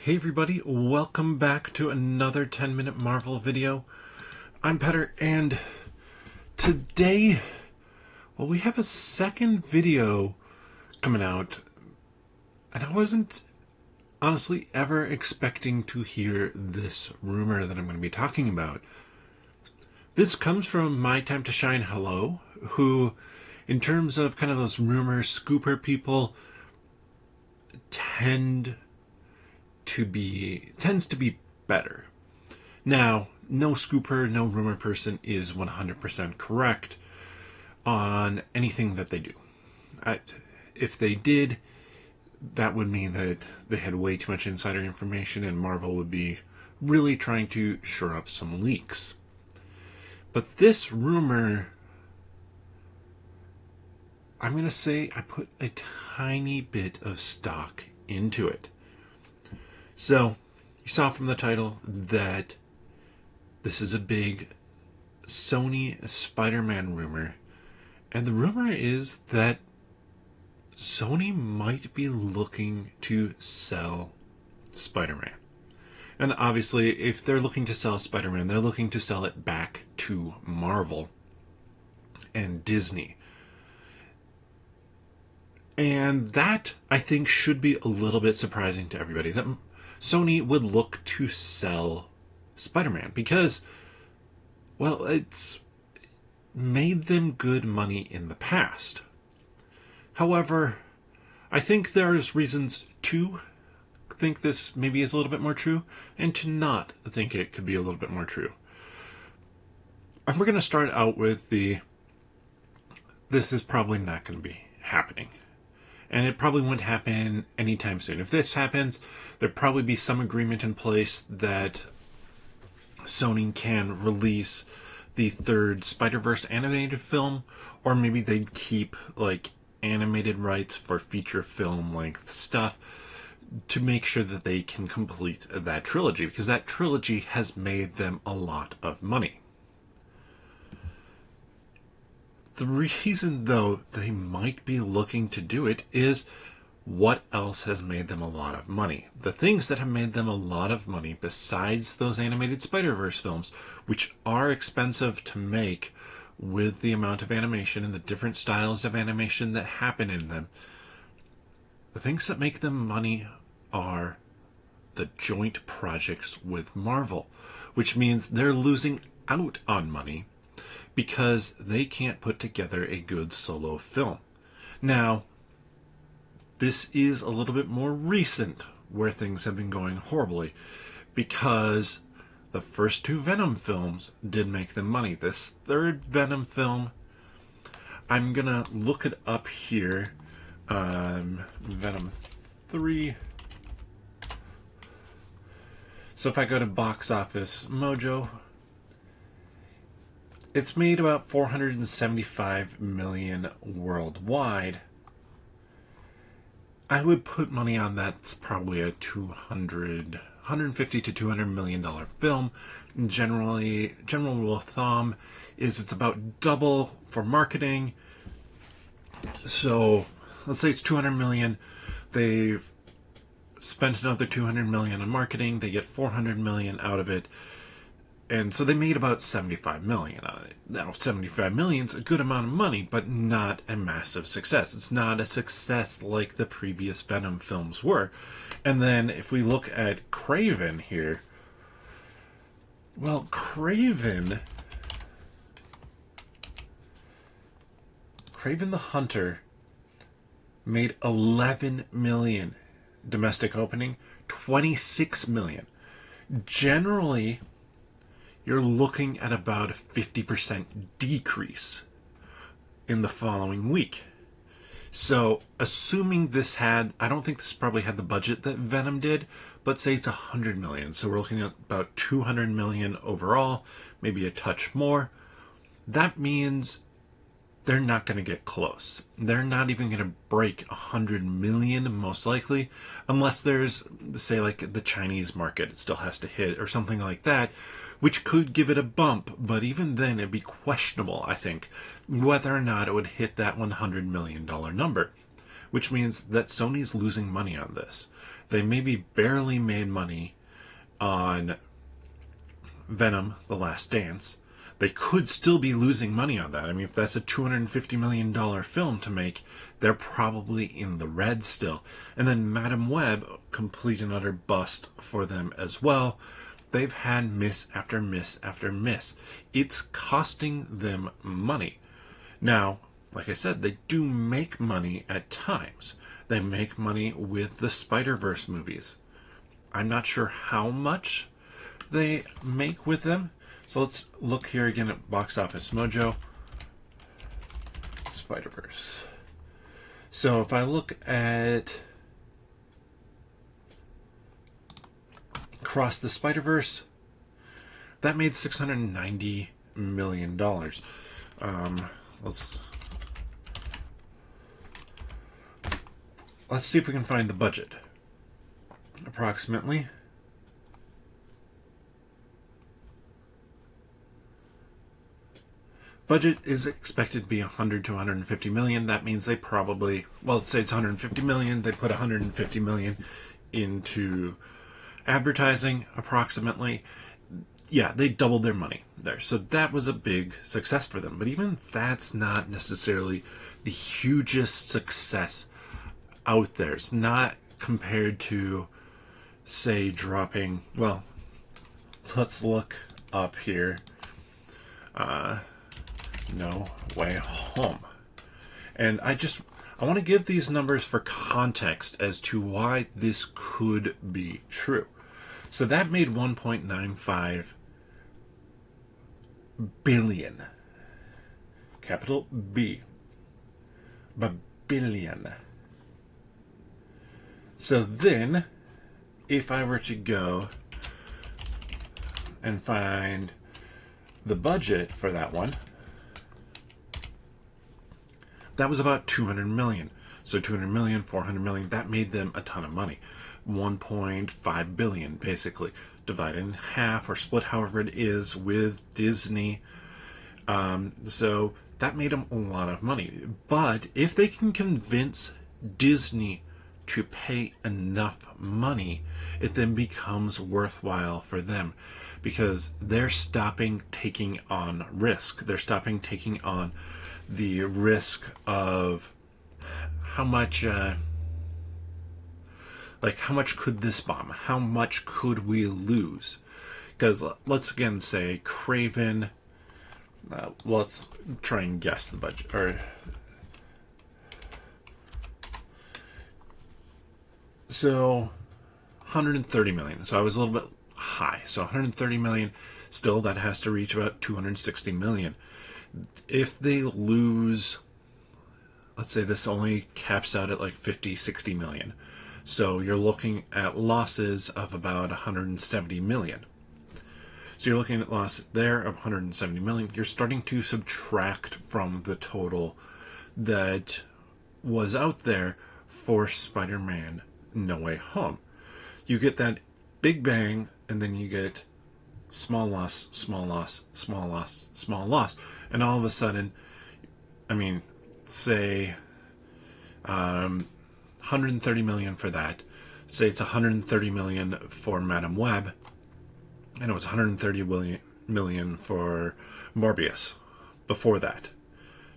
Hey everybody, welcome back to another 10-minute Marvel video. I'm Petter, and today, well, we have a second video coming out, and I wasn't honestly ever expecting to hear this rumor that I'm going to be talking about. This comes from MyTimeToShineH, who, in terms of kind of those rumor scooper people, tends to be better. Now, no scooper, no rumor person is 100% correct on anything that they do. If they did, that would mean that they had way too much insider information and Marvel would be really trying to shore up some leaks. But this rumor, I'm going to say I put a tiny bit of stock into it. So, you saw from the title that this is a big Sony Spider-Man rumor. And the rumor is that Sony might be looking to sell Spider-Man. And obviously, if they're looking to sell Spider-Man, they're looking to sell it back to Marvel and Disney. And that, I think, should be a little bit surprising to everybody. That Sony would look to sell Spider-Man because, well, it's made them good money in the past. However, I think there's reasons to think this maybe is a little bit more true and to not think it could be a little bit more true. And we're going to start out with this is probably not going to be happening. And it probably won't happen anytime soon. If this happens, there'll probably be some agreement in place that Sony can release the third Spider-Verse animated film, or maybe they'd keep like animated rights for feature film length stuff to make sure that they can complete that trilogy, because that trilogy has made them a lot of money. The reason, though, they might be looking to do it is what else has made them a lot of money. The things that have made them a lot of money, besides those animated Spider-Verse films, which are expensive to make with the amount of animation and the different styles of animation that happen in them, the things that make them money are the joint projects with Marvel, which means they're losing out on money because they can't put together a good solo film. Now, this is a little bit more recent where things have been going horribly, because the first two Venom films did make them money. This third Venom film, I'm gonna look it up here. Venom 3. So if I go to Box Office Mojo, it's made about $475 million worldwide. I would put money on that's probably a $150 to $200 million film. General rule of thumb is it's about double for marketing. So let's say it's $200 million. They've spent another $200 million on marketing. They get $400 million out of it. And so they made about $75 million on it. Now, $75 million is a good amount of money, but not a massive success. It's not a success like the previous Venom films were. And then if we look at Kraven here, well, Kraven the Hunter made $11 million domestic opening, $26 million. Generally, you're looking at about a 50% decrease in the following week. So, assuming this had, I don't think this probably had the budget that Venom did, but say it's $100 million. So we're looking at about $200 million overall, maybe a touch more. That means they're not going to get close. They're not even going to break $100 million, most likely, unless there's, say, like the Chinese market, it still has to hit, or something like that, which could give it a bump, but even then it'd be questionable, I think, whether or not it would hit that $100 million number. which means that Sony's losing money on this. They maybe barely made money on Venom: The Last Dance. They could still be losing money on that. I mean, if that's a $250 million film to make, they're probably in the red still. And then Madam Web, complete and utter bust for them as well. They've had miss after miss after miss. It's costing them money. Now, like I said, they do make money at times. They make money with the Spider-Verse movies. I'm not sure how much they make with them. So let's look here again at Box Office Mojo. Spider-Verse. So if I look at Across the Spider-Verse, that made $690 million. Let's see if we can find the budget. Approximately. Budget is expected to be 100 to 150 million. That means they probably, well, let's say it's 150 million. They put 150 million into advertising approximately. Yeah, they doubled their money there. So that was a big success for them. But even that's not necessarily the hugest success out there. It's not compared to, say, dropping, well, let's look up here. No Way Home. And I want to give these numbers for context as to why this could be true. So that made 1.95 billion. Capital B. Billion. So then, if I were to go and find the budget for that one, that was about 200 million. So 200 million, 400 million, that made them a ton of money. 1.5 billion, basically, divided in half or split however it is with Disney. So that made them a lot of money. But if they can convince Disney to pay enough money, it then becomes worthwhile for them, because they're stopping taking on risk. They're stopping taking on the risk of how much how much could this bomb? How much could we lose? Because let's again say Craven. Let's try and guess the budget. So 130 million. So I was a little bit high. So 130 million. Still, that has to reach about 260 million. If they lose, let's say this only caps out at like 50, 60 million. So you're looking at losses of about 170 million. So you're looking at loss there of 170 million. You're starting to subtract from the total that was out there for Spider-Man No Way Home. You get that big bang, and then you get small loss, small loss, small loss, small loss. And all of a sudden, I mean, say 130 million for that. Say it's 130 million for Madam Web. I know it's 130 million for Morbius before that.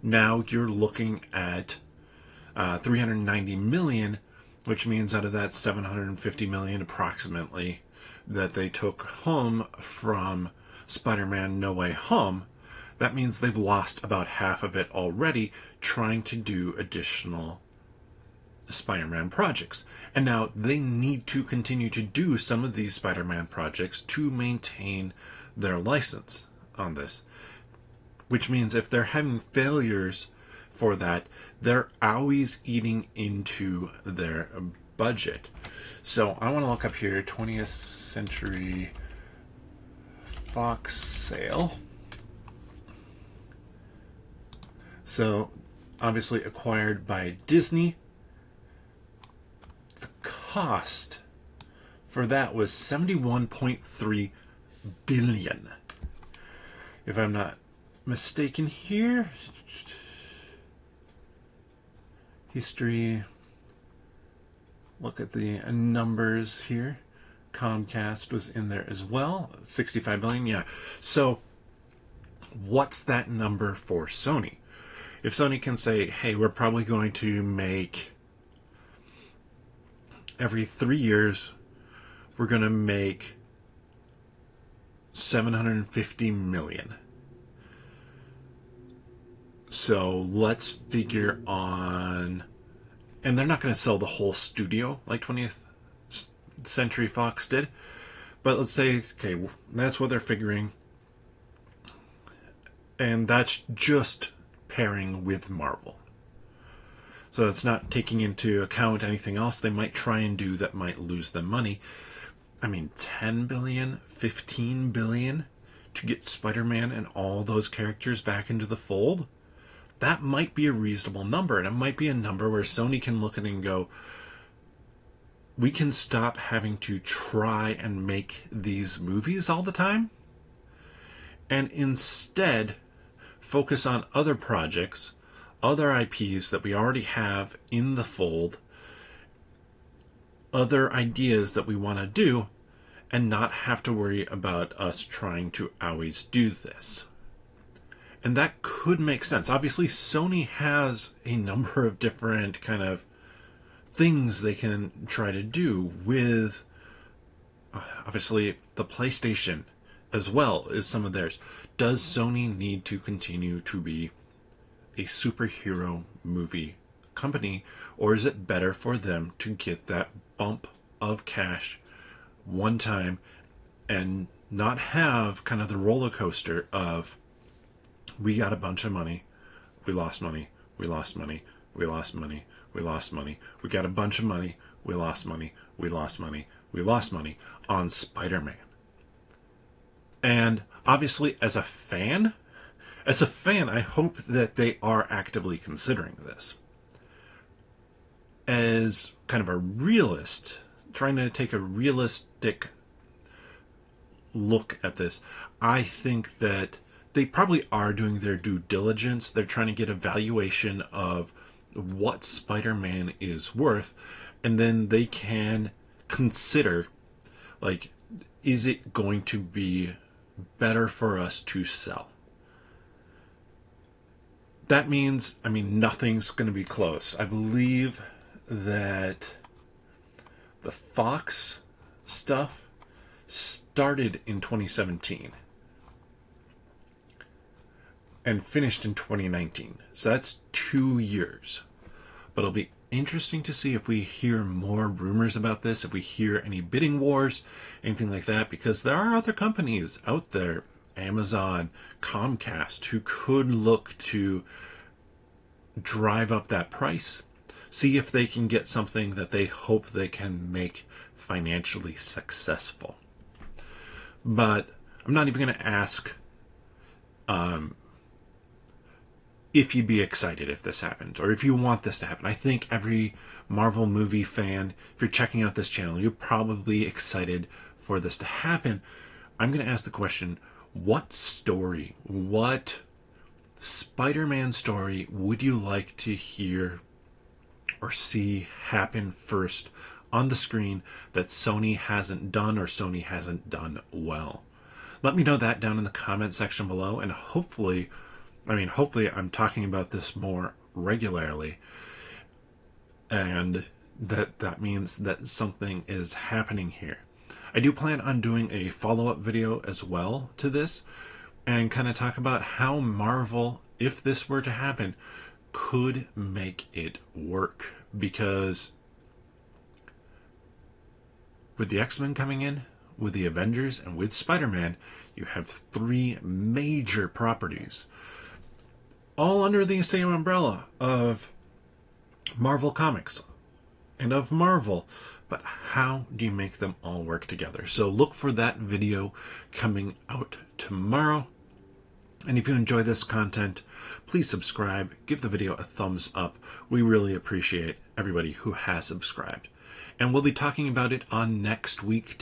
Now you're looking at 390 million, which means out of that 750 million approximately that they took home from Spider-Man No Way Home, that means they've lost about half of it already trying to do additional Spider-Man projects. And now they need to continue to do some of these Spider-Man projects to maintain their license on this. Which means if they're having failures for that, they're always eating into their budget. So I want to look up here 20th Century Fox sale. So obviously acquired by Disney. The cost for that was 71.3 billion. If I'm not mistaken here. History. look at the numbers here. Comcast was in there as well. 65 billion, yeah. So what's that number for Sony? If Sony can say, hey, we're probably going to make every 3 years, we're going to make 750 million. So let's figure on, and they're not going to sell the whole studio like 20th Century Fox did, but let's say, okay, that's what they're figuring, and that's just pairing with Marvel. So that's not taking into account anything else they might try and do that might lose them money. I mean, 10 billion, 15 billion to get Spider-Man and all those characters back into the fold? That might be a reasonable number, and it might be a number where Sony can look at it and go, we can stop having to try and make these movies all the time, and instead focus on other projects, other IPs that we already have in the fold, other ideas that we want to do, and not have to worry about us trying to always do this. And that could make sense. Obviously, Sony has a number of different kind of things they can try to do with, obviously, the PlayStation as well as some of theirs. Does Sony need to continue to be a superhero movie company, or is it better for them to get that bump of cash one time and not have kind of the roller coaster of, we got a bunch of money, we lost money, we lost money, we lost money, we lost money, we got a bunch of money, we lost money, we lost money, we lost money on Spider-Man. And obviously, as a fan, I hope that they are actively considering this. As kind of a realist, trying to take a realistic look at this, I think that they probably are doing their due diligence. They're trying to get a valuation of what Spider-Man is worth, and then they can consider, like, is it going to be better for us to sell? That means, I mean, nothing's going to be close. I believe that the Fox stuff started in 2017 and finished in 2019. So that's 2 years. But it'll be interesting to see if we hear more rumors about this, if we hear any bidding wars, anything like that, because there are other companies out there, Amazon, Comcast, who could look to drive up that price, see if they can get something that they hope they can make financially successful. But I'm not even going to ask if you'd be excited if this happened, or if you want this to happen. I think every Marvel movie fan, if you're checking out this channel, you're probably excited for this to happen. I'm going to ask the question, what story, what Spider-Man story would you like to hear or see happen first on the screen that Sony hasn't done, or Sony hasn't done well? Let me know that down in the comment section below, and hopefully I'm talking about this more regularly, and that means that something is happening here. I do plan on doing a follow-up video as well to this, and kind of talk about how Marvel, if this were to happen, could make it work. Because with the X-Men coming in, with the Avengers, and with Spider-Man, you have 3 major properties, all under the same umbrella of Marvel Comics and of Marvel. But how do you make them all work together? So look for that video coming out tomorrow. And if you enjoy this content, please subscribe, give the video a thumbs up. We really appreciate everybody who has subscribed. And we'll be talking about it on next week's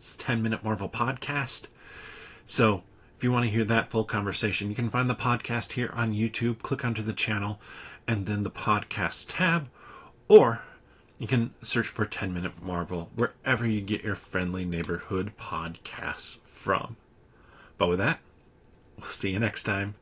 10-Minute Marvel podcast. So if you want to hear that full conversation, you can find the podcast here on YouTube. Click onto the channel and then the podcast tab. Or You can search for 10 Minute Marvel wherever you get your friendly neighborhood podcasts from. But with that, we'll see you next time.